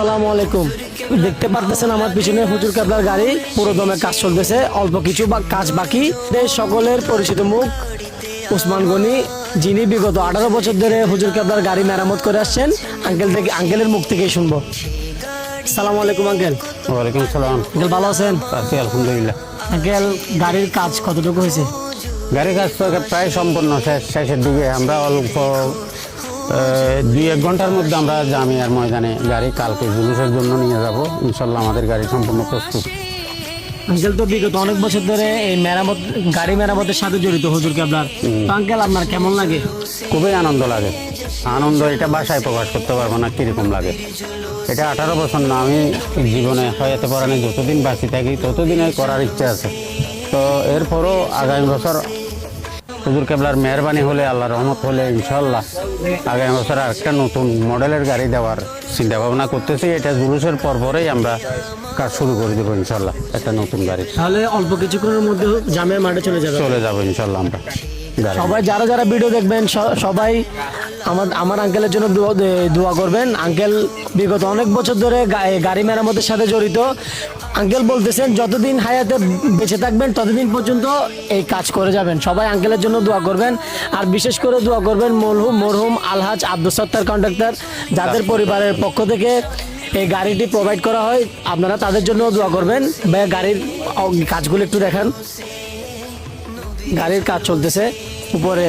আসসালামু আলাইকুম। দেখতে পারতেছেন আমার পিছনে হুজুর কেবলার গাড়ি পুরো দমে কাজ চলতেছে, অল্প কিছু কাজ বাকি। দেশ সকলের পরিচিত মুখ উসমান গনি, যিনি বিগত 18 বছর ধরে হুজুর কেবলার গাড়ি মেরামত করে আসছেন। আঙ্কেলের মুখ থেকেই শুনবো। আসসালামু আলাইকুম আঙ্কেল। ওয়ালাইকুম সালাম। আঙ্কেল ভালো আছেন? আছি আলহামদুলিল্লাহ। আঙ্কেল গাড়ির কাজ কতটুকু হয়েছে? গাড়ির কাজ তো প্রায় সম্পূর্ণ শেষের দিকে। আমরা অল্প 2-1 ঘন্টার মধ্যে আমরা জামিয়ার ময়দানে গাড়ি কালকে জুলুসের জন্য নিয়ে যাব। ইনশাল্লাহ আমাদের গাড়ি সম্পূর্ণ প্রস্তুত। আঙ্কেল তো বিগত অনেক বছর ধরে এই গাড়ি মেরামতের সাথে জড়িত হুজুর কেবলার। তো আঙ্কেল আপনার কেমন লাগে? খুবই আনন্দ লাগে। আনন্দ এটা ভাষায় প্রকাশ করতে পারবো না কীরকম লাগে। এটা 18 বছর না, আমি জীবনে হয়তো পরানে যতদিন বাঁচি থাকি ততদিনে করার ইচ্ছা আছে। তো এরপরও আগামী বছর হুজুর কেবলার মেহরবানি হলে, আল্লাহ রহমত হলে ইনশাল্লাহ আগামী বছর আরেকটা নতুন মডেলের গাড়ি দেওয়ার চিন্তা ভাবনা করতেছি। এটা জুলুসের পরেই আমরা কাজ শুরু করে দেবো ইনশাল্লাহ, একটা নতুন গাড়ি। তাহলে অল্প কিছুক্ষণের মধ্যে জামিয়া মাঠে চলে যাবো ইনশাল্লাহ আমরা। সবাই যারা ভিডিও দেখবেন সবাই আমার আঙ্কেলের জন্য দোয়া করবেন। আঙ্কেল বিগত অনেক বছর ধরে গাড়ি মেরামতের সাথে জড়িত। আঙ্কেল বলতেছেন যতদিন হায়াতে বেঁচে থাকবেন ততদিন পর্যন্ত এই কাজ করে যাবেন। সবাই আঙ্কেলের জন্য দোয়া করবেন, আর বিশেষ করে দোয়া করবেন মরহুম আলহাজ আব্দুল সত্তার কন্ডাক্টর, যাদের পরিবারের পক্ষ থেকে এই গাড়িটি প্রোভাইড করা হয়। আপনারা তাদের জন্য দোয়া করবেন। গাড়ির কাজগুলো একটু দেখান। গাড়ির কাজ চলতেছে উপরে।